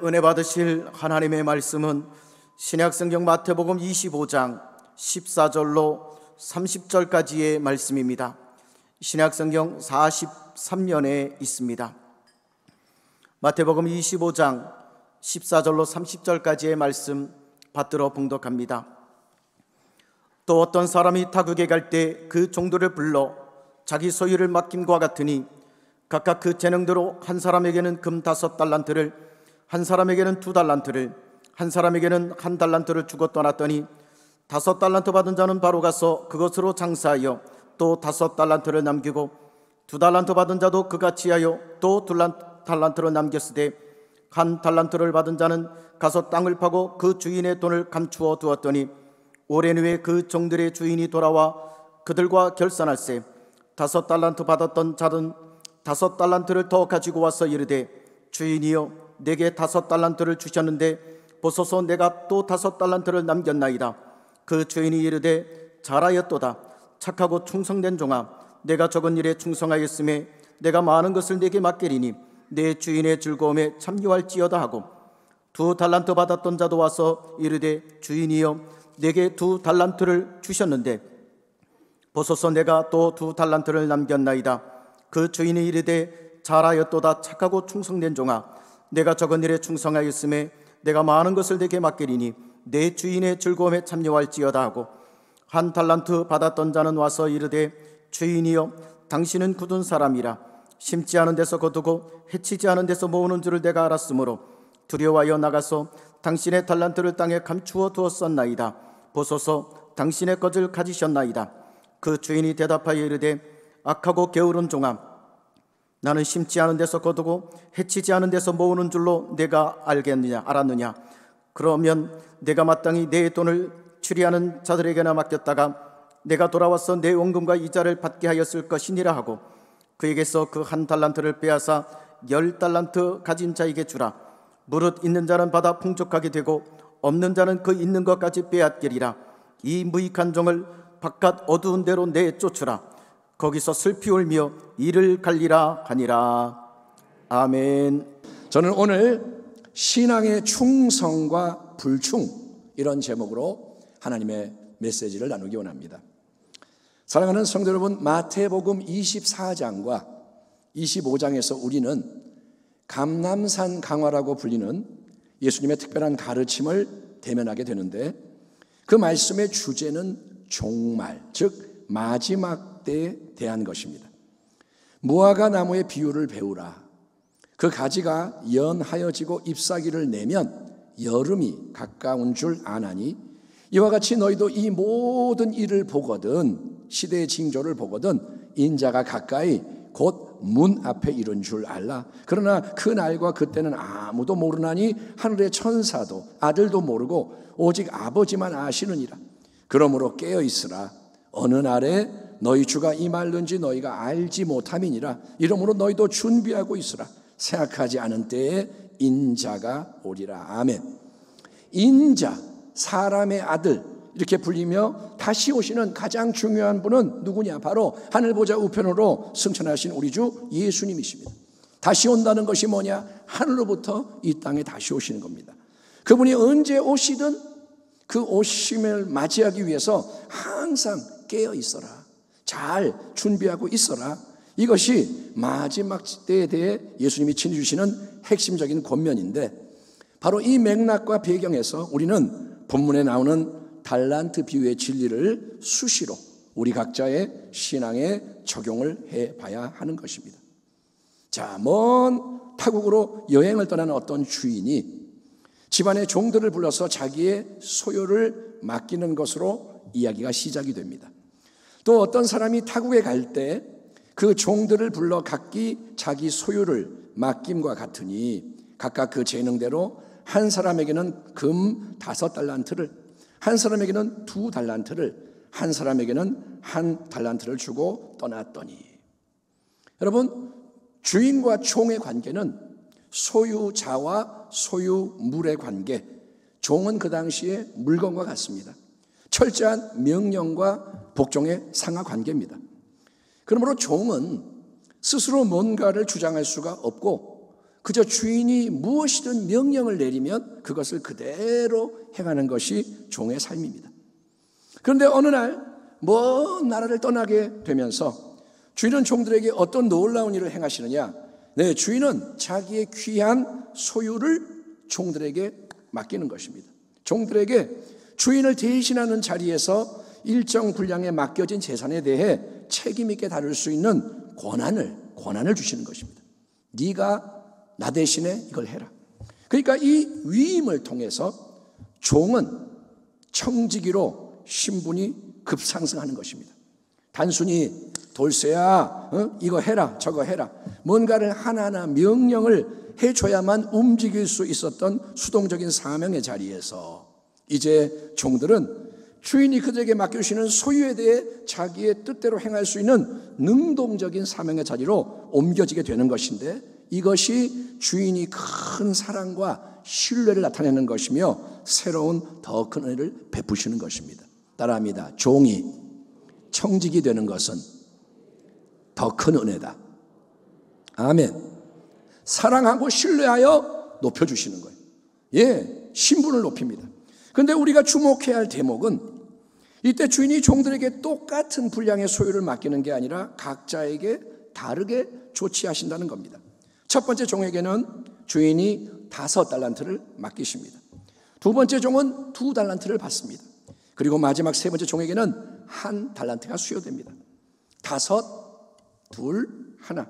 오늘 은혜 받으실 하나님의 말씀은 신약성경 마태복음 25장 14절로 30절까지의 말씀입니다. 신약성경 43년에 있습니다. 마태복음 25장 14절로 30절까지의 말씀 받들어 봉독합니다. 또 어떤 사람이 타국에 갈 때 그 종들을 불러 자기 소유를 맡김과 같으니 각각 그 재능대로 한 사람에게는 금 5달란트를, 한 사람에게는 2달란트를, 한 사람에게는 1달란트를 주고 떠났더니 5달란트 받은 자는 바로 가서 그것으로 장사하여 또 5달란트를 남기고 2달란트 받은 자도 그같이 하여 또 2달란트를 남겼으되 1달란트를 받은 자는 가서 땅을 파고 그 주인의 돈을 감추어 두었더니 오랜 후에 그 종들의 주인이 돌아와 그들과 결산할세 5달란트 받았던 자는 5달란트를 더 가지고 와서 이르되 주인이여 내게 5달란트를 주셨는데 보소서 내가 또 5달란트를 남겼나이다. 그 주인이 이르되 잘하였도다. 착하고 충성된 종아, 내가 적은 일에 충성하였음에 내가 많은 것을 내게 맡기리니 내 주인의 즐거움에 참여할지어다 하고 2달란트 받았던 자도 와서 이르되 주인이여 내게 2달란트를 주셨는데 보소서 내가 또 2달란트를 남겼나이다. 그 주인이 이르되 잘하였도다. 착하고 충성된 종아, 내가 적은 일에 충성하였음에 내가 많은 것을 내게 맡기리니 내 주인의 즐거움에 참여할지어다 하고 1달란트 받았던 자는 와서 이르되 주인이여 당신은 굳은 사람이라 심지 않은 데서 거두고 해치지 않은 데서 모으는 줄을 내가 알았으므로 두려워하여 나가서 당신의 달란트를 땅에 감추어 두었었나이다. 보소서 당신의 것을 가지셨나이다. 그 주인이 대답하여 이르되 악하고 게으른 종아, 나는 심지 않은 데서 거두고 해치지 않은 데서 모으는 줄로 내가 알았느냐? 그러면 내가 마땅히 내 돈을 추리하는 자들에게나 맡겼다가 내가 돌아와서 내 원금과 이자를 받게 하였을 것이니라 하고 그에게서 그 1달란트를 빼앗아 10달란트 가진 자에게 주라. 무릇 있는 자는 받아 풍족하게 되고 없는 자는 그 있는 것까지 빼앗기리라. 이 무익한 종을 바깥 어두운 데로 내쫓으라. 거기서 슬피 울며 이를 갈리라 하니라. 아멘. 저는 오늘 신앙의 충성과 불충, 이런 제목으로 하나님의 메시지를 나누기 원합니다. 사랑하는 성도 여러분, 마태복음 24장과 25장에서 우리는 감람산 강화라고 불리는 예수님의 특별한 가르침을 대면하게 되는데, 그 말씀의 주제는 종말, 즉 마지막 때에 대한 것입니다. 무화과 나무의 비유를 배우라. 그 가지가 연하여지고 잎사귀를 내면 여름이 가까운 줄 아나니 이와 같이 너희도 이 모든 일을 보거든, 시대의 징조를 보거든 인자가 가까이 곧 문 앞에 이른 줄 알라. 그러나 그 날과 그때는 아무도 모르나니 하늘의 천사도 아들도 모르고 오직 아버지만 아시느니라. 그러므로 깨어 있으라. 어느 날에 너희 주가 임할는지 너희가 알지 못함이니라. 이러므로 너희도 준비하고 있으라. 생각하지 않은 때에 인자가 오리라. 아멘. 인자, 사람의 아들, 이렇게 불리며 다시 오시는 가장 중요한 분은 누구냐? 바로 하늘보좌 우편으로 승천하신 우리 주 예수님이십니다. 다시 온다는 것이 뭐냐? 하늘로부터 이 땅에 다시 오시는 겁니다. 그분이 언제 오시든 그 오심을 맞이하기 위해서 항상 깨어 있어라. 잘 준비하고 있어라. 이것이 마지막 때에 대해 예수님이 친히 주시는 핵심적인 권면인데, 바로 이 맥락과 배경에서 우리는 본문에 나오는 달란트 비유의 진리를 수시로 우리 각자의 신앙에 적용을 해봐야 하는 것입니다. 자, 먼 타국으로 여행을 떠나는 어떤 주인이 집안의 종들을 불러서 자기의 소유를 맡기는 것으로 이야기가 시작이 됩니다. 또 어떤 사람이 타국에 갈 때 그 종들을 불러 각기 자기 소유를 맡김과 같으니 각각 그 재능대로 한 사람에게는 금 5달란트를, 한 사람에게는 2달란트를, 한 사람에게는 1달란트를 주고 떠났더니, 여러분, 주인과 종의 관계는 소유자와 소유물의 관계, 종은 그 당시에 물건과 같습니다. 철저한 명령과 복종의 상하 관계입니다. 그러므로 종은 스스로 뭔가를 주장할 수가 없고 그저 주인이 무엇이든 명령을 내리면 그것을 그대로 행하는 것이 종의 삶입니다. 그런데 어느 날 먼 나라를 떠나게 되면서 주인은 종들에게 어떤 놀라운 일을 행하시느냐? 네, 주인은 자기의 귀한 소유를 종들에게 맡기는 것입니다. 종들에게 주인을 대신하는 자리에서 일정 분량에 맡겨진 재산에 대해 책임 있게 다룰 수 있는 권한을 주시는 것입니다. 네가 나 대신에 이걸 해라. 그러니까 이 위임을 통해서 종은 청지기로 신분이 급상승하는 것입니다. 단순히 돌쇠야 이거 해라 저거 해라 뭔가를 하나하나 명령을 해줘야만 움직일 수 있었던 수동적인 사명의 자리에서 이제 종들은 주인이 그들에게 맡겨주시는 소유에 대해 자기의 뜻대로 행할 수 있는 능동적인 사명의 자리로 옮겨지게 되는 것인데, 이것이 주인이 큰 사랑과 신뢰를 나타내는 것이며 새로운 더 큰 은혜를 베푸시는 것입니다. 따라합니다. 종이 청직이 되는 것은 더 큰 은혜다. 아멘. 사랑하고 신뢰하여 높여주시는 거예요. 예, 신분을 높입니다. 그런데 우리가 주목해야 할 대목은 이때 주인이 종들에게 똑같은 분량의 소유를 맡기는 게 아니라 각자에게 다르게 조치하신다는 겁니다. 첫 번째 종에게는 주인이 5달란트를 맡기십니다. 두 번째 종은 2달란트를 받습니다. 그리고 마지막 세 번째 종에게는 1달란트가 수여됩니다. 5, 2, 1.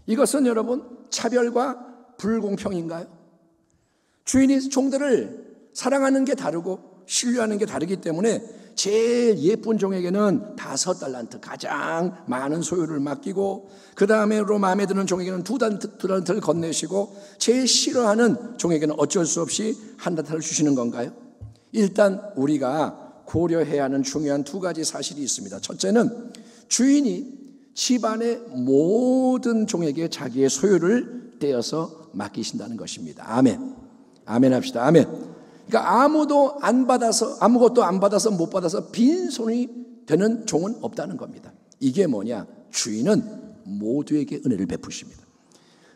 이것은 여러분 차별과 불공평인가요? 주인이 종들을 사랑하는 게 다르고 신뢰하는 게 다르기 때문에 제일 예쁜 종에게는 5달란트 가장 많은 소유를 맡기고, 그 다음에로 마음에 드는 종에게는 2달란트를 건네시고, 제일 싫어하는 종에게는 어쩔 수 없이 1달란트를 주시는 건가요? 일단 우리가 고려해야 하는 중요한 2가지 사실이 있습니다. 첫째는 주인이 집안의 모든 종에게 자기의 소유를 떼어서 맡기신다는 것입니다. 아멘. 아멘 합시다. 아멘. 그러니까 아무것도 안 받아서 못 받아서 빈손이 되는 종은 없다는 겁니다. 이게 뭐냐? 주인은 모두에게 은혜를 베푸십니다.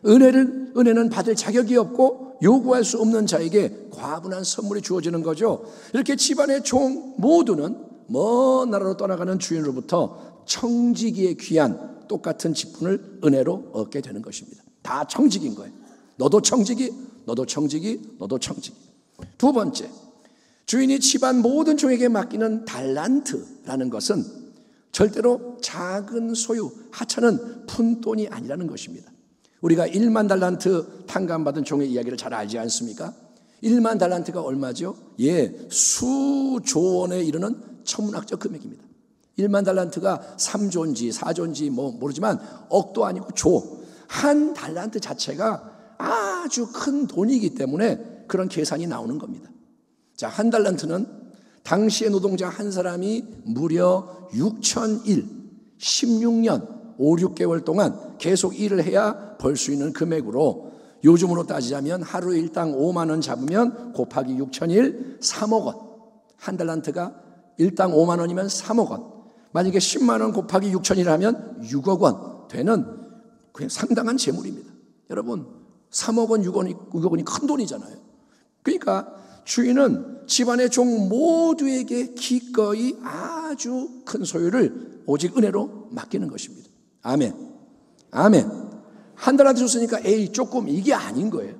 은혜는 받을 자격이 없고 요구할 수 없는 자에게 과분한 선물이 주어지는 거죠. 이렇게 집안의 종 모두는 먼 나라로 떠나가는 주인으로부터 청지기에 귀한 똑같은 직분을 은혜로 얻게 되는 것입니다. 다 청지기인 거예요. 너도 청지기, 너도 청지기, 너도 청지기. 두 번째, 주인이 집안 모든 종에게 맡기는 달란트라는 것은 절대로 작은 소유, 하찮은 푼돈이 아니라는 것입니다. 우리가 1만 달란트 탕감받은 종의 이야기를 잘 알지 않습니까? 1만 달란트가 얼마죠? 예, 수조 원에 이르는 천문학적 금액입니다. 1만 달란트가 3조인지 4조인지 모르지만 억도 아니고 조. 한 달란트 자체가 아주 큰 돈이기 때문에 그런 계산이 나오는 겁니다. 자, 1달란트는 당시의 노동자 한 사람이 무려 6,000일, 16년, 5, 6개월 동안 계속 일을 해야 벌 수 있는 금액으로, 요즘으로 따지자면 하루 일당 5만 원 잡으면 곱하기 6,000일 3억 원. 1달란트가 일당 5만 원이면 3억 원. 만약에 10만 원 곱하기 6,000일 하면 6억 원 되는 그냥 상당한 재물입니다. 여러분, 3억 원, 6억 원이 큰 돈이잖아요. 그러니까 주인은 집안의 종 모두에게 기꺼이 아주 큰 소유를 오직 은혜로 맡기는 것입니다. 아멘. 아멘. 1달란트 줬으니까 조금 이게 아닌 거예요.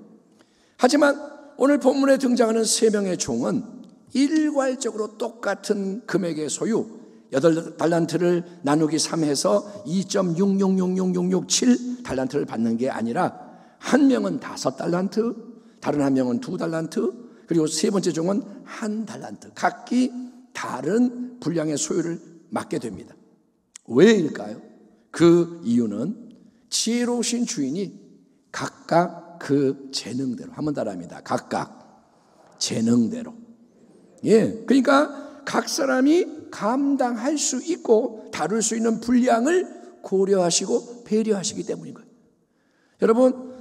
하지만 오늘 본문에 등장하는 3명의 종은 일괄적으로 똑같은 금액의 소유 8달란트를 나누기 3해서 2.666667달란트를 받는 게 아니라, 한 명은 5달란트, 다른 한 명은 2달란트, 그리고 세 번째 종은 1달란트, 각기 다른 분량의 소유를 맡게 됩니다. 왜일까요? 그 이유는 지혜로우신 주인이 각각 그 재능대로, 한번 따라합니다. 각각 재능대로. 예, 그러니까 각 사람이 감당할 수 있고 다룰 수 있는 분량을 고려하시고 배려하시기 때문인 거예요. 여러분,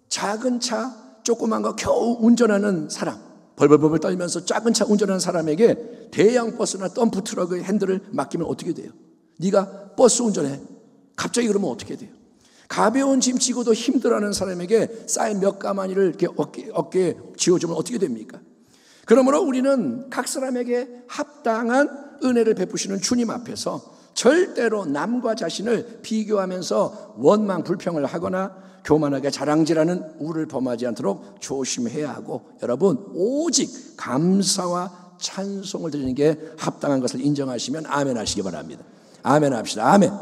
작은 차 조그만 거 겨우 운전하는 사람, 벌벌벌 떨면서 작은 차 운전하는 사람에게 대형 버스나 덤프 트럭의 핸들을 맡기면 어떻게 돼요? 네가 버스 운전해. 갑자기 그러면 어떻게 돼요? 가벼운 짐 지고도 힘들어하는 사람에게 쌀 몇 가마니를 이렇게 어깨에 지어주면 어떻게 됩니까? 그러므로 우리는 각 사람에게 합당한 은혜를 베푸시는 주님 앞에서 절대로 남과 자신을 비교하면서 원망 불평을 하거나 교만하게 자랑질하는 우를 범하지 않도록 조심해야 하고, 여러분 오직 감사와 찬송을 드리는 게 합당한 것을 인정하시면 아멘 하시기 바랍니다. 아멘 합시다. 아멘.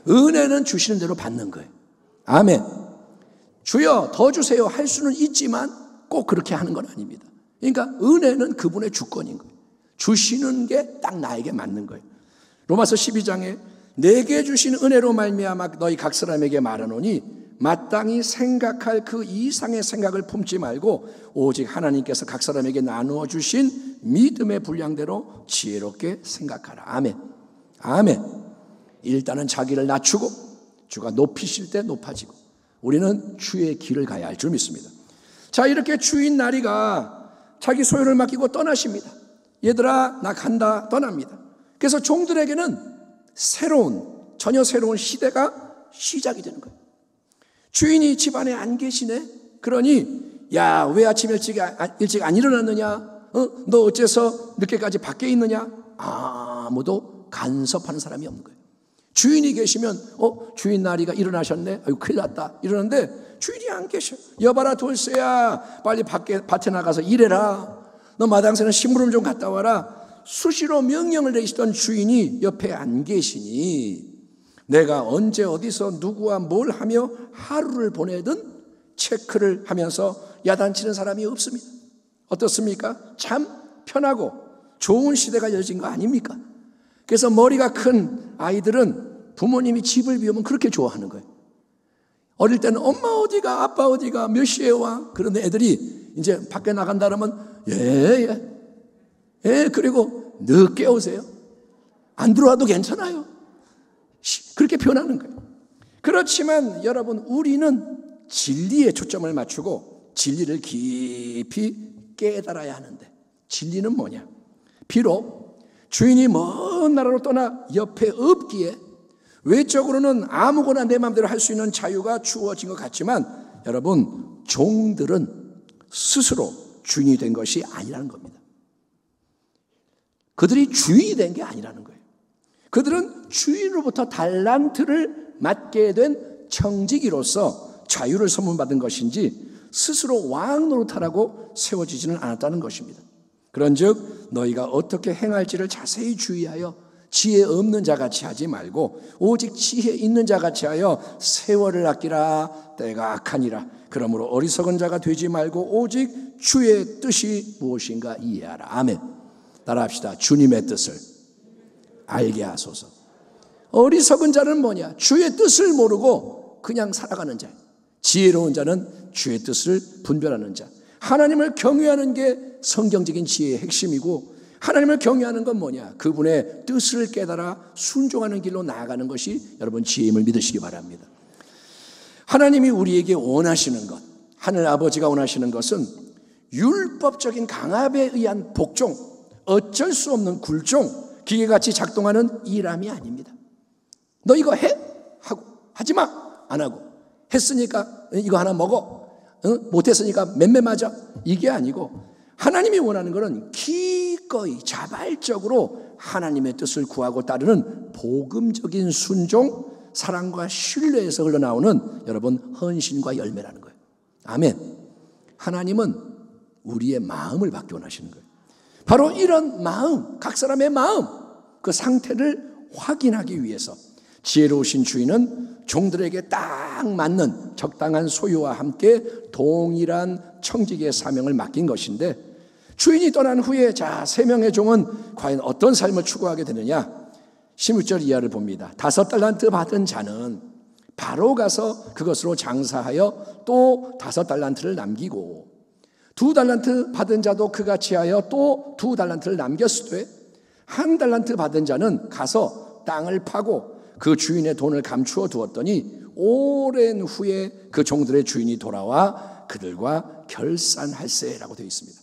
은혜는 주시는 대로 받는 거예요. 아멘. 주여 더 주세요 할 수는 있지만 꼭 그렇게 하는 건 아닙니다. 그러니까 은혜는 그분의 주권인 거예요. 주시는 게 딱 나에게 맞는 거예요. 로마서 12장에 내게 주신 은혜로 말미암아 너희 각 사람에게 말하노니 마땅히 생각할 그 이상의 생각을 품지 말고 오직 하나님께서 각 사람에게 나누어 주신 믿음의 분량대로 지혜롭게 생각하라. 아멘. 아멘. 일단은 자기를 낮추고 주가 높이실 때 높아지고 우리는 주의 길을 가야 할 줄 믿습니다. 자, 이렇게 주인 나리가 자기 소유를 맡기고 떠나십니다. 얘들아 나 간다 떠납니다. 그래서 종들에게는 전혀 새로운 시대가 시작이 되는 거예요. 주인이 집안에 안 계시네. 그러니 야, 왜 아침 일찍 안 일어났느냐? 너 어째서 늦게까지 밖에 있느냐? 아무도 간섭하는 사람이 없는 거예요. 주인이 계시면 주인 나리가 일어나셨네. 아이고 큰일 났다 이러는데 주인이 안 계셔. 여봐라 돌쇠야, 빨리 밭에 나가서 일해라. 너 마당새는 심부름 좀 갔다 와라. 수시로 명령을 내리시던 주인이 옆에 안 계시니 내가 언제 어디서 누구와 뭘 하며 하루를 보내든 체크를 하면서 야단치는 사람이 없습니다. 어떻습니까? 참 편하고 좋은 시대가 열진 거 아닙니까? 그래서 머리가 큰 아이들은 부모님이 집을 비우면 그렇게 좋아하는 거예요. 어릴 때는 엄마 어디가, 아빠 어디가, 몇 시에 와? 그런데 애들이 이제 밖에 나간다 그러면 그리고 늦게 오세요. 안 들어와도 괜찮아요. 그렇게 표현하는 거예요. 그렇지만 여러분, 우리는 진리에 초점을 맞추고 진리를 깊이 깨달아야 하는데, 진리는 뭐냐? 비록 주인이 먼 나라로 떠나 옆에 없기에 외적으로는 아무거나 내 마음대로 할 수 있는 자유가 주어진 것 같지만, 여러분, 종들은 스스로 주인이 된 것이 아니라는 겁니다. 그들이 주인이 된 게 아니라는 거예요. 그들은 주인으로부터 달란트를 맡게 된 청지기로서 자유를 선물받은 것인지 스스로 왕 노릇하라고 세워지지는 않았다는 것입니다. 그런즉 너희가 어떻게 행할지를 자세히 주의하여 지혜 없는 자같이 하지 말고 오직 지혜 있는 자같이 하여 세월을 아끼라. 때가 악하니라. 그러므로 어리석은 자가 되지 말고 오직 주의 뜻이 무엇인가 이해하라. 아멘. 따라합시다. 주님의 뜻을 알게 하소서. 어리석은 자는 뭐냐? 주의 뜻을 모르고 그냥 살아가는 자. 지혜로운 자는 주의 뜻을 분별하는 자. 하나님을 경외하는 게 성경적인 지혜의 핵심이고, 하나님을 경외하는 건 뭐냐? 그분의 뜻을 깨달아 순종하는 길로 나아가는 것이 여러분 지혜임을 믿으시기 바랍니다. 하나님이 우리에게 원하시는 것, 하늘 아버지가 원하시는 것은 율법적인 강압에 의한 복종, 어쩔 수 없는 굴종, 기계같이 작동하는 일함이 아닙니다. 너 이거 해? 하고, 하지 마! 안 하고, 했으니까 이거 하나 먹어. 못했으니까 맴매 맞아. 이게 아니고, 하나님이 원하는 것은 기꺼이 자발적으로 하나님의 뜻을 구하고 따르는 복음적인 순종, 사랑과 신뢰에서 흘러나오는 여러분 헌신과 열매라는 거예요. 아멘. 하나님은 우리의 마음을 받기 원하시는 거예요. 바로 이런 마음, 각 사람의 마음, 그 상태를 확인하기 위해서 지혜로우신 주인은 종들에게 딱 맞는 적당한 소유와 함께 동일한 청지기의 사명을 맡긴 것인데, 주인이 떠난 후에 자, 3명의 종은 과연 어떤 삶을 추구하게 되느냐? 16절 이하를 봅니다. 5달란트 받은 자는 바로 가서 그것으로 장사하여 또 5달란트를 남기고, 2달란트 받은 자도 그같이 하여 또 2달란트를 남겼으되, 1달란트 받은 자는 가서 땅을 파고 그 주인의 돈을 감추어 두었더니 오랜 후에 그 종들의 주인이 돌아와 그들과 결산할세라고 되어 있습니다.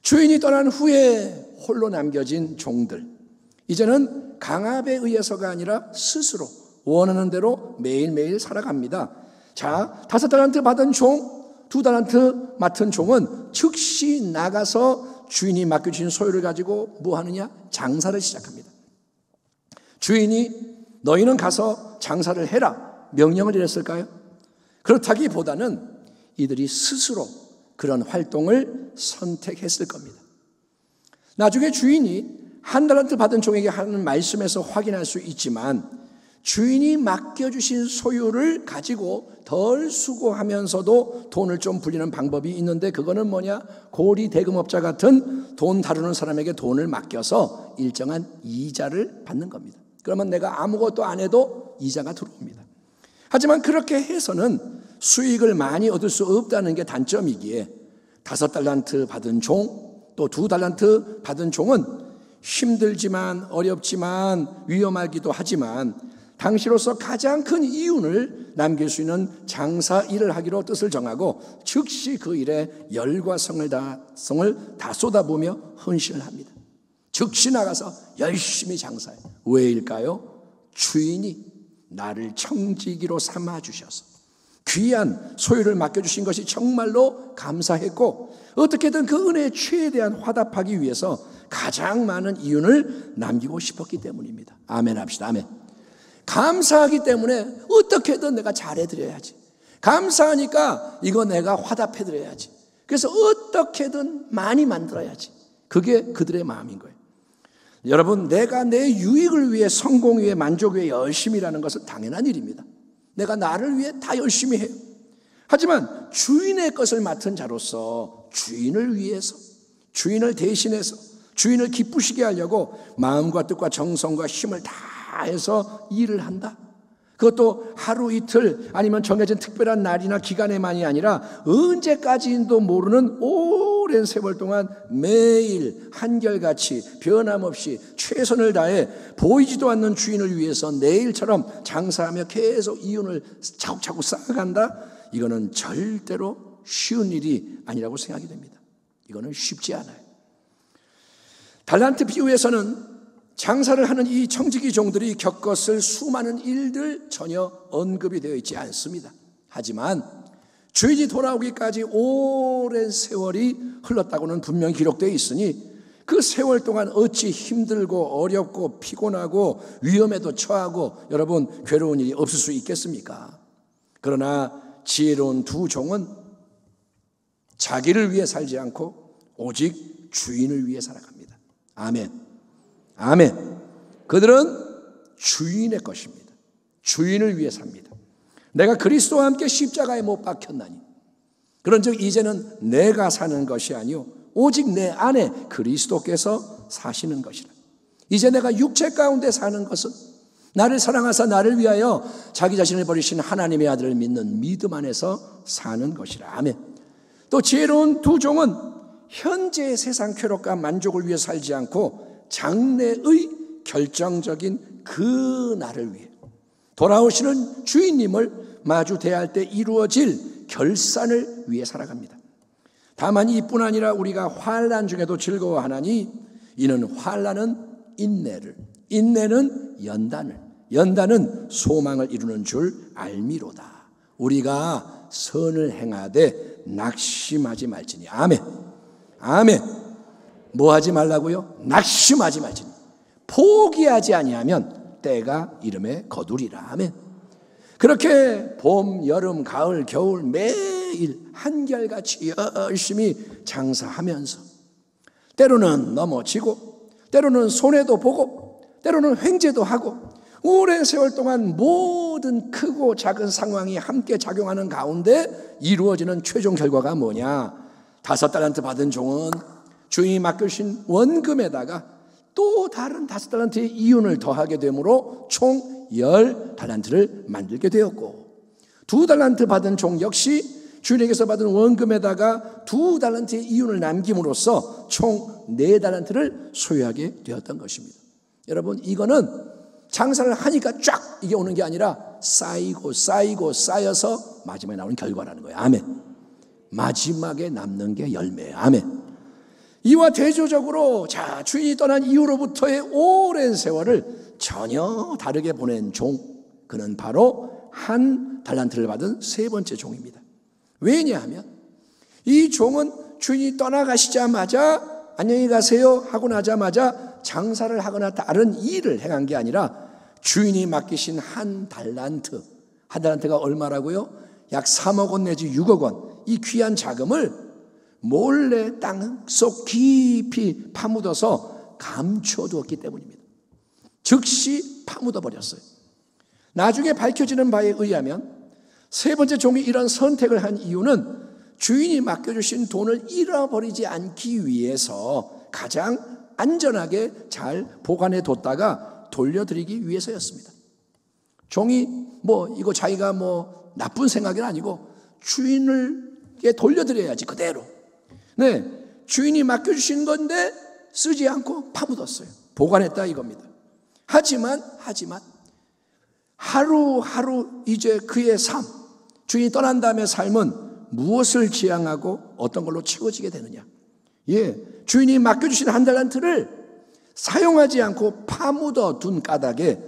주인이 떠난 후에 홀로 남겨진 종들, 이제는 강압에 의해서가 아니라 스스로 원하는 대로 매일매일 살아갑니다. 자, 5달란트 받은 종, 2달란트 맡은 종은 즉시 나가서 주인이 맡겨주신 소유를 가지고 뭐 하느냐? 장사를 시작합니다. 주인이 너희는 가서 장사를 해라 명령을 내렸을까요? 그렇다기보다는 이들이 스스로 그런 활동을 선택했을 겁니다. 나중에 주인이 1달란트 받은 종에게 하는 말씀에서 확인할 수 있지만 주인이 맡겨주신 소유를 가지고 덜 수고하면서도 돈을 좀 불리는 방법이 있는데 그거는 뭐냐? 고리 대금업자 같은 돈 다루는 사람에게 돈을 맡겨서 일정한 이자를 받는 겁니다. 그러면 내가 아무것도 안 해도 이자가 들어옵니다. 하지만 그렇게 해서는 수익을 많이 얻을 수 없다는 게 단점이기에 5달란트 받은 종, 또 2달란트 받은 종은 힘들지만 어렵지만 위험하기도 하지만 당시로서 가장 큰 이윤을 남길 수 있는 장사 일을 하기로 뜻을 정하고 즉시 그 일에 열과 성을 다 쏟아부으며 헌신을 합니다. 즉시 나가서 열심히 장사해요. 왜일까요? 주인이 나를 청지기로 삼아주셔서 귀한 소유를 맡겨주신 것이 정말로 감사했고 어떻게든 그 은혜에 최대한 화답하기 위해서 가장 많은 이윤을 남기고 싶었기 때문입니다. 아멘 합시다. 아멘. 감사하기 때문에 어떻게든 내가 잘해드려야지. 감사하니까 이거 내가 화답해드려야지. 그래서 어떻게든 많이 만들어야지. 그게 그들의 마음인 거예요. 여러분, 내가 내 유익을 위해, 성공 위해, 만족 위해 열심히 일하는 것은 당연한 일입니다. 내가 나를 위해 다 열심히 해요. 하지만 주인의 것을 맡은 자로서 주인을 위해서, 주인을 대신해서 주인을 기쁘시게 하려고 마음과 뜻과 정성과 힘을 다해서 일을 한다. 그것도 하루 이틀 아니면 정해진 특별한 날이나 기간에만이 아니라 언제까지인도 모르는 오랜 세월 동안 매일 한결같이 변함없이 최선을 다해 보이지도 않는 주인을 위해서 내일처럼 장사하며 계속 이윤을 차곡차곡 쌓아간다. 이거는 절대로 쉬운 일이 아니라고 생각이 됩니다. 이거는 쉽지 않아요. 달란트 비유에서는 장사를 하는 이 청지기 종들이 겪었을 수많은 일들 전혀 언급이 되어 있지 않습니다. 하지만 주인이 돌아오기까지 오랜 세월이 흘렀다고는 분명히 기록되어 있으니 그 세월 동안 어찌 힘들고 어렵고 피곤하고 위험에도 처하고 여러분 괴로운 일이 없을 수 있겠습니까? 그러나 지혜로운 두 종은 자기를 위해 살지 않고 오직 주인을 위해 살아갑니다. 아멘. 아멘. 그들은 주인의 것입니다. 주인을 위해 삽니다. 내가 그리스도와 함께 십자가에 못 박혔나니 그런즉 이제는 내가 사는 것이 아니요 오직 내 안에 그리스도께서 사시는 것이라. 이제 내가 육체 가운데 사는 것은 나를 사랑하사 나를 위하여 자기 자신을 버리신 하나님의 아들을 믿는 믿음 안에서 사는 것이라. 아멘. 또 지혜로운 두 종은 현재의 세상 쾌락과 만족을 위해 살지 않고 장래의 결정적인 그 날을 위해 돌아오시는 주인님을 마주 대할 때 이루어질 결산을 위해 살아갑니다. 다만 이뿐 아니라 우리가 환난 중에도 즐거워하나니 이는 환난은 인내를, 인내는 연단을, 연단은 소망을 이루는 줄 알미로다. 우리가 선을 행하되 낙심하지 말지니. 아멘. 아멘. 뭐 하지 말라고요? 낙심하지 말지니. 포기하지 아니하면 때가 이름에 거두리라. 아멘. 그렇게 봄, 여름, 가을, 겨울 매일 한결같이 열심히 장사하면서 때로는 넘어지고 때로는 손해도 보고 때로는 횡재도 하고 오랜 세월 동안 모든 크고 작은 상황이 함께 작용하는 가운데 이루어지는 최종 결과가 뭐냐? 5달란트 받은 종은 주인이 맡겨주신 원금에다가 또 다른 5달란트의 이윤을 더하게 되므로 총 10달란트를 만들게 되었고 2달란트 받은 종 역시 주인에게서 받은 원금에다가 2달란트의 이윤을 남김으로써 총 4달란트를 소유하게 되었던 것입니다. 여러분, 이거는 장사를 하니까 쫙 이게 오는 게 아니라 쌓이고 쌓이고 쌓여서 마지막에 나오는 결과라는 거예요. 아멘. 마지막에 남는 게 열매예요. 아멘. 이와 대조적으로 주인이 떠난 이후로부터의 오랜 세월을 전혀 다르게 보낸 종, 그는 바로 한 달란트를 받은 세 번째 종입니다. 왜냐하면 이 종은 주인이 떠나가시자마자 안녕히 가세요 하고 나자마자 장사를 하거나 다른 일을 행한 게 아니라 주인이 맡기신 한 달란트가 얼마라고요? 약 3억 원 내지 6억 원, 이 귀한 자금을 몰래 땅속 깊이 파묻어서 감춰두었기 때문입니다. 즉시 파묻어버렸어요. 나중에 밝혀지는 바에 의하면 세 번째 종이 이런 선택을 한 이유는 주인이 맡겨주신 돈을 잃어버리지 않기 위해서 가장 안전하게 잘 보관해 뒀다가 돌려드리기 위해서였습니다. 종이 이거 자기가 나쁜 생각이 아니고 주인에게 돌려드려야지 그대로. 네, 주인이 맡겨주신 건데 쓰지 않고 파묻었어요. 보관했다 이겁니다. 하지만 하루하루 이제 그의 삶, 주인이 떠난 다음의 삶은 무엇을 지향하고 어떤 걸로 채워지게 되느냐. 주인이 맡겨주신 한 달란트를 사용하지 않고 파묻어 둔 까닭에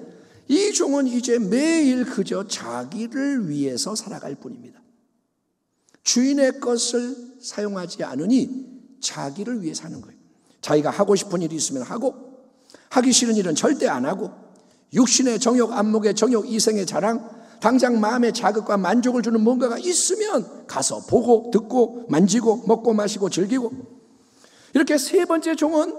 이 종은 이제 매일 그저 자기를 위해서 살아갈 뿐입니다. 주인의 것을 사용하지 않으니 자기를 위해 사는 거예요. 자기가 하고 싶은 일이 있으면 하고, 하기 싫은 일은 절대 안 하고, 육신의 정욕, 안목의 정욕, 이생의 자랑, 당장 마음의 자극과 만족을 주는 뭔가가 있으면 가서 보고 듣고 만지고 먹고 마시고 즐기고, 이렇게 세 번째 종은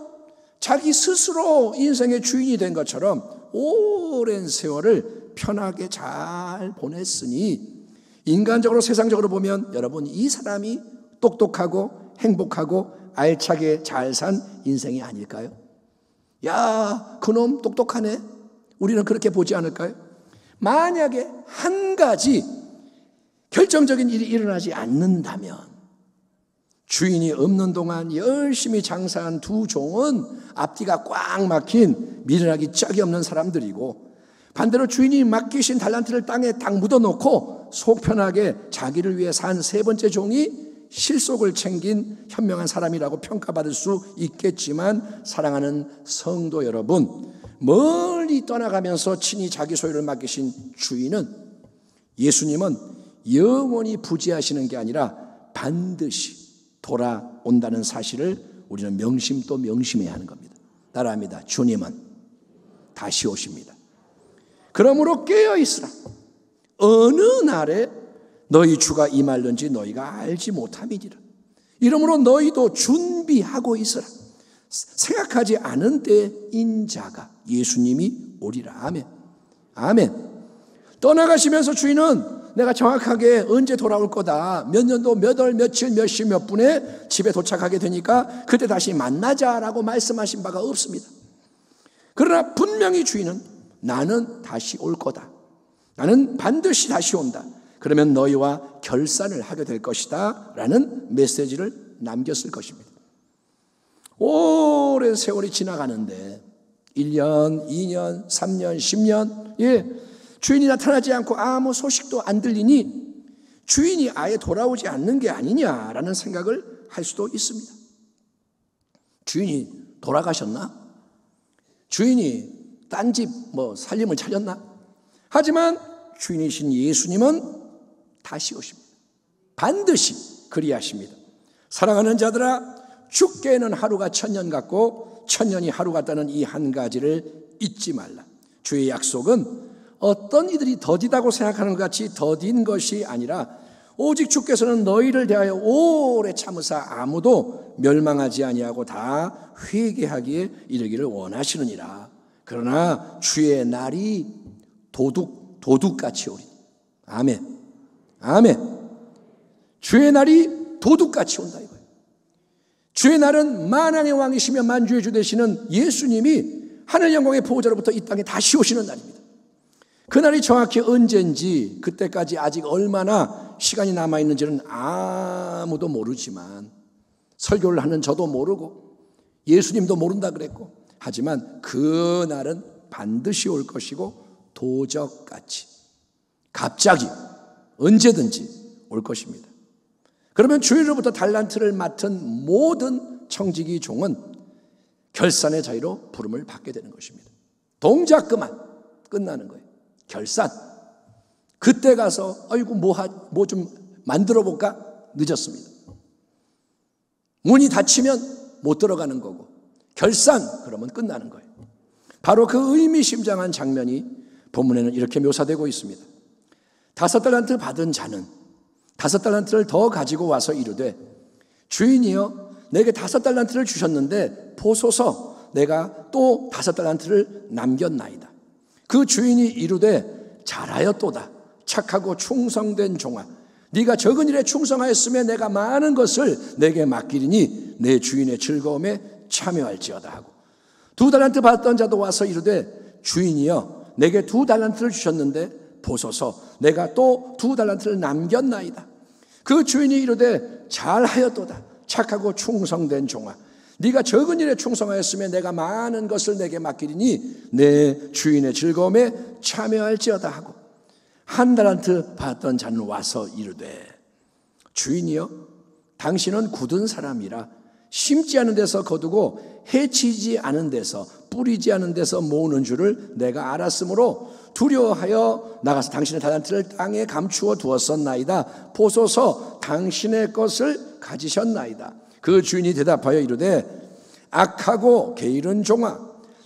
자기 스스로 인생의 주인이 된 것처럼 오랜 세월을 편하게 잘 보냈으니 인간적으로 세상적으로 보면 여러분 이 사람이 똑똑하고 행복하고 알차게 잘 산 인생이 아닐까요? 야, 그놈 똑똑하네. 우리는 그렇게 보지 않을까요? 만약에 한 가지 결정적인 일이 일어나지 않는다면 주인이 없는 동안 열심히 장사한 두 종은 앞뒤가 꽉 막힌 미련하기 짝이 없는 사람들이고, 반대로 주인이 맡기신 달란트를 땅에 딱 묻어놓고 속 편하게 자기를 위해 산 세 번째 종이 실속을 챙긴 현명한 사람이라고 평가받을 수 있겠지만, 사랑하는 성도 여러분, 멀리 떠나가면서 친히 자기 소유를 맡기신 주인은, 예수님은 영원히 부재하시는 게 아니라 반드시 돌아온다는 사실을 우리는 명심 또 명심해야 하는 겁니다. 따라합니다. 주님은 다시 오십니다. 그러므로 깨어있으라. 어느 날에 너희 주가 임할는지 너희가 알지 못함이니라. 이러므로 너희도 준비하고 있으라. 생각하지 않은 때에 인자가 예수님이 오리라. 아멘. 아멘. 떠나가시면서 주인은 내가 정확하게 언제 돌아올 거다, 몇 년도 몇 월 며칠 몇 시 몇 분에 집에 도착하게 되니까 그때 다시 만나자라고 말씀하신 바가 없습니다. 그러나 분명히 주인은 나는 다시 올 거다, 나는 반드시 다시 온다, 그러면 너희와 결산을 하게 될 것이다 라는 메시지를 남겼을 것입니다. 오랜 세월이 지나가는데 1년, 2년, 3년, 10년 주인이 나타나지 않고 아무 소식도 안 들리니 주인이 아예 돌아오지 않는 게 아니냐라는 생각을 할 수도 있습니다. 주인이 돌아가셨나? 주인이 딴 집 살림을 차렸나? 하지만 주인이신 예수님은 다시 오십니다. 반드시 그리하십니다. 사랑하는 자들아, 죽게는 하루가 1000년 같고 1000년이 하루 같다는 이 한 가지를 잊지 말라. 주의 약속은 어떤 이들이 더디다고 생각하는 것 같이 더딘 것이 아니라 오직 주께서는 너희를 대하여 오래 참으사 아무도 멸망하지 아니하고 다 회개하기에 이르기를 원하시느니라. 그러나 주의 날이 도둑같이 오리. 아멘. 아멘. 주의 날이 도둑같이 온다 이거예요. 주의 날은 만왕의 왕이시며 만주의 주 되시는 예수님이 하늘 영광의 보호자로부터 이 땅에 다시 오시는 날입니다. 그날이 정확히 언제인지, 그때까지 아직 얼마나 시간이 남아있는지는 아무도 모르지만, 설교를 하는 저도 모르고 예수님도 모른다 그랬고, 하지만 그날은 반드시 올 것이고 도적같이 갑자기 언제든지 올 것입니다. 그러면 주인으로부터 달란트를 맡은 모든 청지기 종은 결산의 자유로 부름을 받게 되는 것입니다. 동작 그만 끝나는 거예요. 결산. 그때 가서 아이고 뭐 좀 만들어 볼까? 늦었습니다. 문이 닫히면 못 들어가는 거고 결산 그러면 끝나는 거예요. 바로 그 의미심장한 장면이 본문에는 이렇게 묘사되고 있습니다. 5달란트 받은 자는 5달란트를 더 가지고 와서 이르되 주인이여 내게 5달란트를 주셨는데 보소서 내가 또 5달란트를 남겼나이다. 그 주인이 이르되 잘하였도다. 착하고 충성된 종아 네가 적은 일에 충성하였으며 내가 많은 것을 내게 맡기리니 내 주인의 즐거움에 참여할지어다 하고 2달란트 받던 자도 와서 이르되 주인이여 내게 2달란트를 주셨는데 보소서 내가 또 2달란트를 남겼나이다. 그 주인이 이르되 잘하였도다. 착하고 충성된 종아 네가 적은 일에 충성하였으며 내가 많은 것을 내게 맡기리니 내 주인의 즐거움에 참여할지어다 하고 1달란트 받았던 자는 와서 이르되 주인이여 당신은 굳은 사람이라 심지 않은 데서 거두고 해치지 않은 데서 뿌리지 않은 데서 모으는 줄을 내가 알았으므로 두려워하여 나가서 당신의 달란트를 땅에 감추어 두었었나이다. 보소서 당신의 것을 가지셨나이다. 그 주인이 대답하여 이르되 악하고 게으른 종아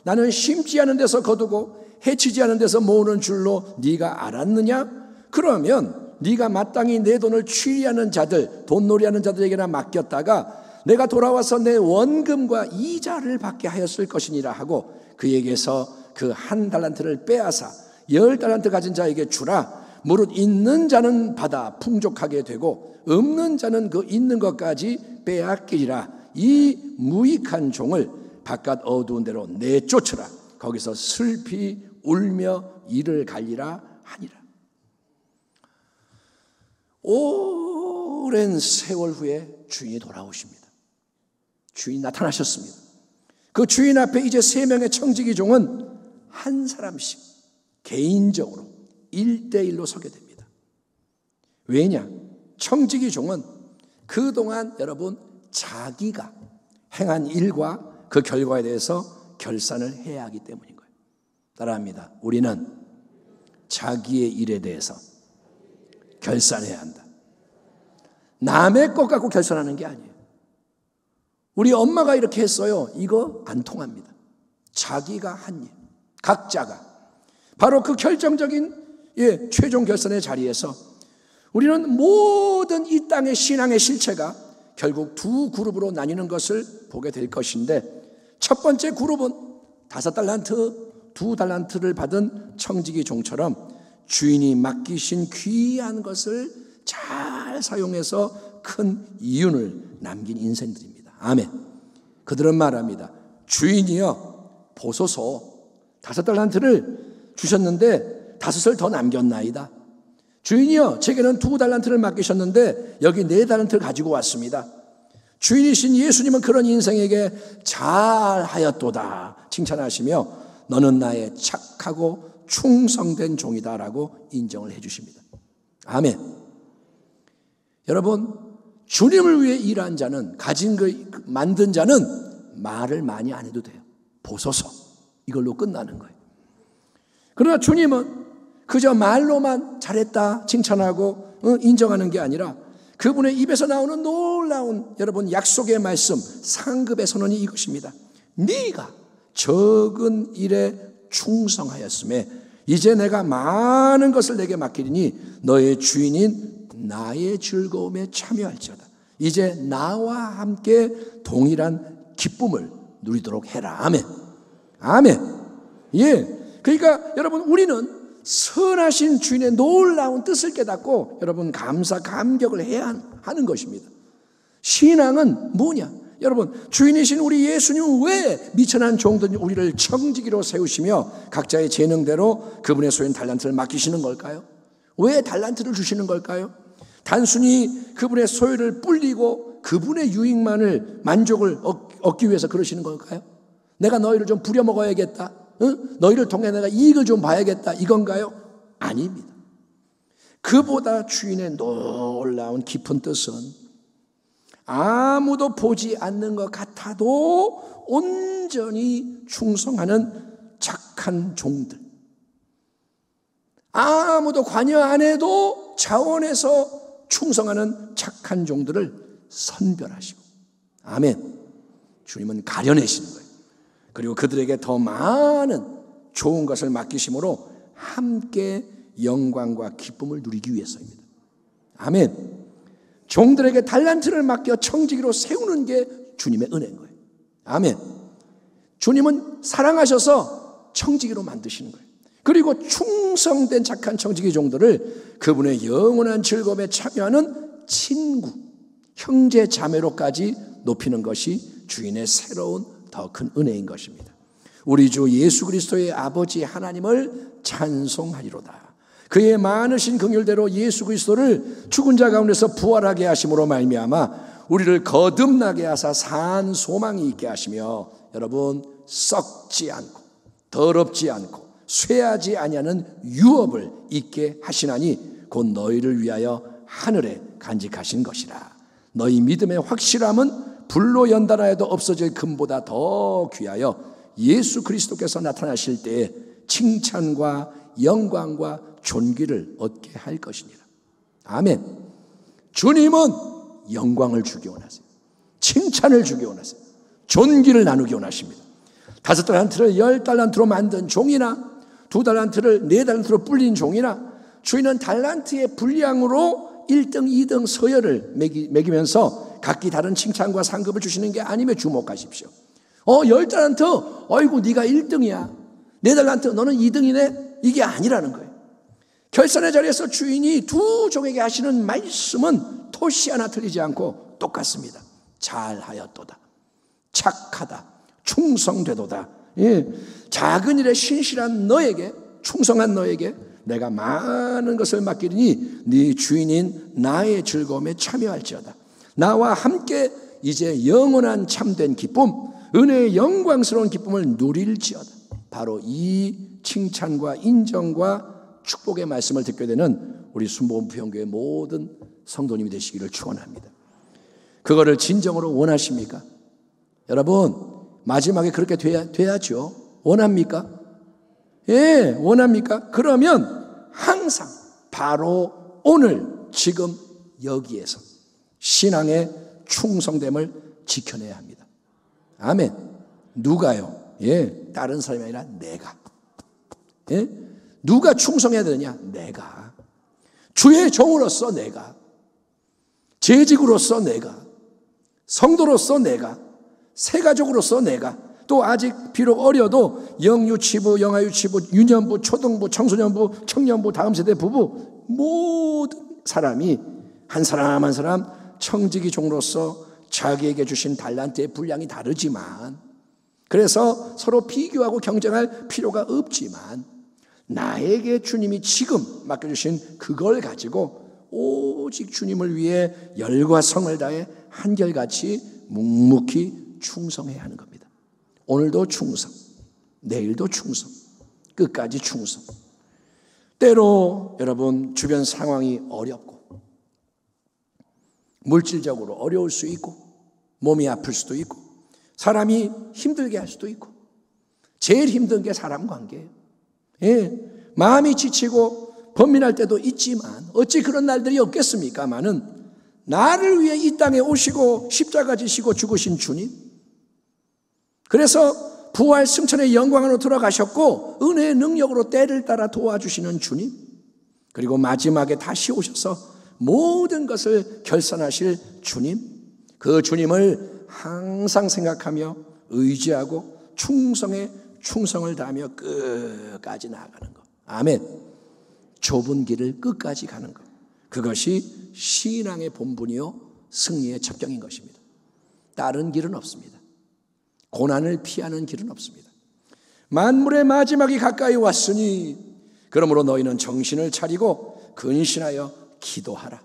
나는 심지 않은 데서 거두고 해치지 않은 데서 모으는 줄로 네가 알았느냐? 그러면 네가 마땅히 내 돈을 취리하는 자들 돈놀이하는 자들에게나 맡겼다가 내가 돌아와서 내 원금과 이자를 받게 하였을 것이니라 하고 그에게서 그 1달란트를 빼앗아 10달란트 가진 자에게 주라. 무릇 있는 자는 받아 풍족하게 되고 없는 자는 그 있는 것까지 빼앗기리라. 이 무익한 종을 바깥 어두운 데로 내쫓으라. 거기서 슬피 울며 이를 갈리라 하니라. 오랜 세월 후에 주인이 돌아오십니다. 주인이 나타나셨습니다. 그 주인 앞에 이제 3명의 청지기 종은 한 사람씩 개인적으로 1대1로 서게 됩니다. 왜냐? 청지기 종은 그동안 여러분 자기가 행한 일과 그 결과에 대해서 결산을 해야 하기 때문인 거예요. 따라합니다. 우리는 자기의 일에 대해서 결산해야 한다. 남의 것 갖고 결산하는 게 아니에요. 우리 엄마가 이렇게 했어요. 이거 안 통합니다. 자기가 한 일, 각자가 바로 그 결정적인 최종 결산의 자리에서 우리는 모든 이 땅의 신앙의 실체가 결국 2 그룹으로 나뉘는 것을 보게 될 것인데 첫 번째 그룹은 5달란트, 2달란트를 받은 청지기 종처럼 주인이 맡기신 귀한 것을 잘 사용해서 큰 이윤을 남긴 인생들입니다. 아멘. 그들은 말합니다. 주인이여 보소서 5달란트를 주셨는데 5을 더 남겼나이다. 주인이여 제게는 2달란트를 맡기셨는데 여기 4달란트를 가지고 왔습니다. 주인이신 예수님은 그런 인생에게 잘하였도다 칭찬하시며 너는 나의 착하고 충성된 종이다라고 인정을 해 주십니다. 아멘. 여러분 주님을 위해 일한 자는 가진 그 만든 자는 말을 많이 안 해도 돼요. 보소서 이걸로 끝나는 거예요. 그러나 주님은 그저 말로만 잘했다 칭찬하고 인정하는 게 아니라 그분의 입에서 나오는 놀라운 여러분 약속의 말씀 상급의 선언이 이것입니다. 네가 적은 일에 충성하였음에 이제 내가 많은 것을 내게 맡기리니 너의 주인인 나의 즐거움에 참여할지어다. 이제 나와 함께 동일한 기쁨을 누리도록 해라. 아멘. 아멘. 예. 그러니까 여러분 우리는 선하신 주인의 놀라운 뜻을 깨닫고 여러분 감사 감격을 해야 하는 것입니다. 신앙은 뭐냐? 여러분 주인이신 우리 예수님은 왜 미천한 종들 우리를 청지기로 세우시며 각자의 재능대로 그분의 소유인 달란트를 맡기시는 걸까요? 왜 달란트를 주시는 걸까요? 단순히 그분의 소유를 불리고 그분의 유익만을 만족을 얻기 위해서 그러시는 걸까요? 내가 너희를 좀 부려먹어야겠다. 너희를 통해 내가 이익을 좀 봐야겠다. 이건가요? 아닙니다. 그보다 주인의 놀라운 깊은 뜻은 아무도 보지 않는 것 같아도 온전히 충성하는 착한 종들. 아무도 관여 안 해도 자원해서 충성하는 착한 종들을 선별하시고, 아멘. 주님은 가려내시는 거예요. 그리고 그들에게 더 많은 좋은 것을 맡기심으로 함께 영광과 기쁨을 누리기 위해서입니다. 아멘. 종들에게 달란트를 맡겨 청지기로 세우는 게 주님의 은혜인 거예요. 아멘. 주님은 사랑하셔서 청지기로 만드시는 거예요. 그리고 충성된 착한 청지기 종들을 그분의 영원한 즐거움에 참여하는 친구, 형제 자매로까지 높이는 것이 주인의 새로운 더 큰 은혜인 것입니다. 우리 주 예수 그리스도의 아버지 하나님을 찬송하리로다. 그의 많으신 긍휼대로 예수 그리스도를 죽은 자 가운데서 부활하게 하심으로 말미암아 우리를 거듭나게 하사 산 소망이 있게 하시며, 여러분, 썩지 않고 더럽지 않고 쇠하지 아니하는 유업을 있게 하시나니 곧 너희를 위하여 하늘에 간직하신 것이라. 너희 믿음의 확실함은 불로 연단하여도 없어질 금보다 더 귀하여 예수 그리스도께서 나타나실 때에 칭찬과 영광과 존귀를 얻게 할 것이니라. 아멘. 주님은 영광을 주기 원하세요. 칭찬을 주기 원하세요. 존귀를 나누기 원하십니다. 5달란트를 10달란트로 만든 종이나 2달란트를 4달란트로 불린 종이나, 주인은 달란트의 분량으로 1등, 2등 서열을 매기면서 각기 다른 칭찬과 상급을 주시는 게 아님에 주목하십시오. 10달란트, 어이구 네가 1등이야. 4달란트, 너는 2등이네. 이게 아니라는 거예요. 결산의 자리에서 주인이 두 종에게 하시는 말씀은 토시 하나 틀리지 않고 똑같습니다. 잘하였도다, 착하다, 충성되도다. 작은 일에 신실한 너에게, 충성한 너에게 내가 많은 것을 맡기리니 네 주인인 나의 즐거움에 참여할지어다. 나와 함께 이제 영원한 참된 기쁨, 은혜의 영광스러운 기쁨을 누릴지어다. 바로 이 칭찬과 인정과 축복의 말씀을 듣게 되는 우리 순복음부형교회 모든 성도님이 되시기를 축원합니다. 그거를 진정으로 원하십니까? 여러분, 마지막에 그렇게 돼야죠. 원합니까? 예, 원합니까? 그러면 항상 바로 오늘 지금 여기에서 신앙의 충성됨을 지켜내야 합니다. 아멘. 누가요? 예, 다른 사람이 아니라 내가. 예? 누가 충성해야 되느냐? 내가. 주의 종으로서 내가, 재직으로서 내가, 성도로서 내가, 새가족으로서 내가, 또 아직 비록 어려도 영유치부, 영아유치부, 유년부, 초등부, 청소년부, 청년부, 다음 세대 부부, 모든 사람이 한 사람 한 사람 청지기 종으로서 자기에게 주신 달란트의 분량이 다르지만, 그래서 서로 비교하고 경쟁할 필요가 없지만, 나에게 주님이 지금 맡겨주신 그걸 가지고 오직 주님을 위해 열과 성을 다해 한결같이 묵묵히 충성해야 하는 겁니다. 오늘도 충성, 내일도 충성, 끝까지 충성. 때로 여러분 주변 상황이 어렵고 물질적으로 어려울 수 있고 몸이 아플 수도 있고 사람이 힘들게 할 수도 있고, 제일 힘든 게 사람 관계예요. 예, 마음이 지치고 번민할 때도 있지만 어찌 그런 날들이 없겠습니까마는, 나를 위해 이 땅에 오시고 십자가 지시고 죽으신 주님, 그래서 부활 승천의 영광으로 들어가셨고 은혜의 능력으로 때를 따라 도와주시는 주님, 그리고 마지막에 다시 오셔서 모든 것을 결산하실 주님, 그 주님을 항상 생각하며 의지하고 충성에 충성을 다하며 끝까지 나아가는 것. 아멘. 좁은 길을 끝까지 가는 것. 그것이 신앙의 본분이요 승리의 첩경인 것입니다. 다른 길은 없습니다. 고난을 피하는 길은 없습니다. 만물의 마지막이 가까이 왔으니 그러므로 너희는 정신을 차리고 근신하여 기도하라.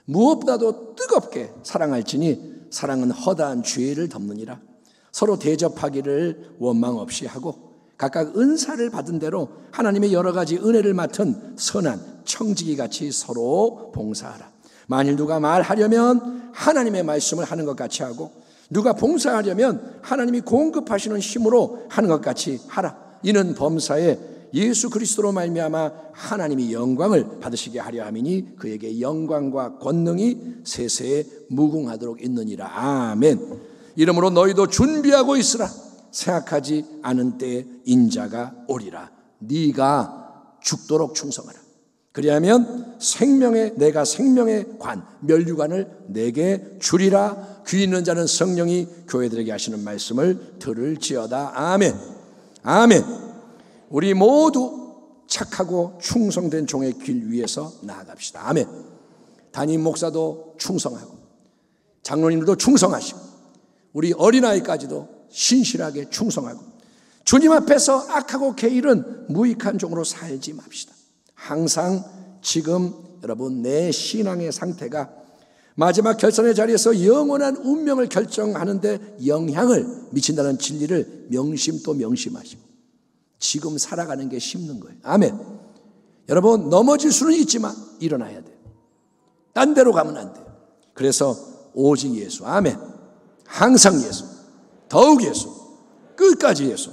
무엇보다도 뜨겁게 사랑할지니 사랑은 허다한 죄를 덮느니라. 서로 대접하기를 원망 없이 하고 각각 은사를 받은 대로 하나님의 여러 가지 은혜를 맡은 선한 청지기같이 서로 봉사하라. 만일 누가 말하려면 하나님의 말씀을 하는 것 같이 하고, 누가 봉사하려면 하나님이 공급하시는 힘으로 하는 것 같이 하라. 이는 범사에 예수 그리스도로 말미암아 하나님이 영광을 받으시게 하려 함이니 그에게 영광과 권능이 세세에 무궁하도록 있느니라. 아멘. 이러므로 너희도 준비하고 있으라. 생각하지 않은 때에 인자가 오리라. 네가 죽도록 충성하라. 그리하면 내가 생명의 관, 면류관을 내게 주리라. 귀 있는 자는 성령이 교회들에게 하시는 말씀을 들을지어다. 아멘. 아멘. 우리 모두 착하고 충성된 종의 길 위에서 나아갑시다. 아멘. 담임 목사도 충성하고 장로님들도 충성하시고 우리 어린아이까지도 신실하게 충성하고 주님 앞에서 악하고 게으른 무익한 종으로 살지 맙시다. 항상 지금 여러분 내 신앙의 상태가 마지막 결선의 자리에서 영원한 운명을 결정하는데 영향을 미친다는 진리를 명심 또 명심하시고 지금 살아가는 게 쉽는 거예요. 아멘. 여러분 넘어질 수는 있지만 일어나야 돼요. 딴 데로 가면 안 돼요. 그래서 오직 예수. 아멘. 항상 예수, 더욱 예수, 끝까지 예수.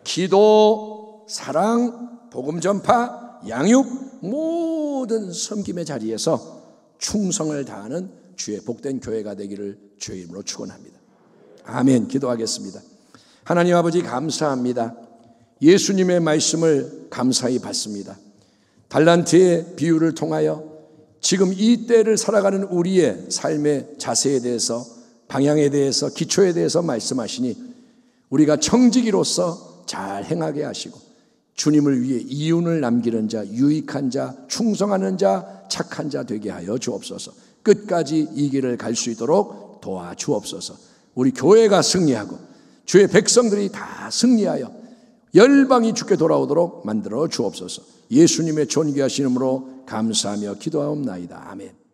기도, 사랑, 복음 전파, 양육, 모든 섬김의 자리에서 충성을 다하는 주의 복된 교회가 되기를 주의 이름으로 축원합니다. 아멘. 기도하겠습니다. 하나님 아버지 감사합니다. 예수님의 말씀을 감사히 받습니다. 달란트의 비유를 통하여 지금 이 때를 살아가는 우리의 삶의 자세에 대해서, 방향에 대해서, 기초에 대해서 말씀하시니 우리가 청지기로서 잘 행하게 하시고 주님을 위해 이윤을 남기는 자, 유익한 자, 충성하는 자, 착한 자 되게 하여 주옵소서. 끝까지 이 길을 갈 수 있도록 도와주옵소서. 우리 교회가 승리하고 주의 백성들이 다 승리하여 열방이 주께 돌아오도록 만들어 주옵소서. 예수님의 존귀하신 이름으로 감사하며 기도하옵나이다. 아멘.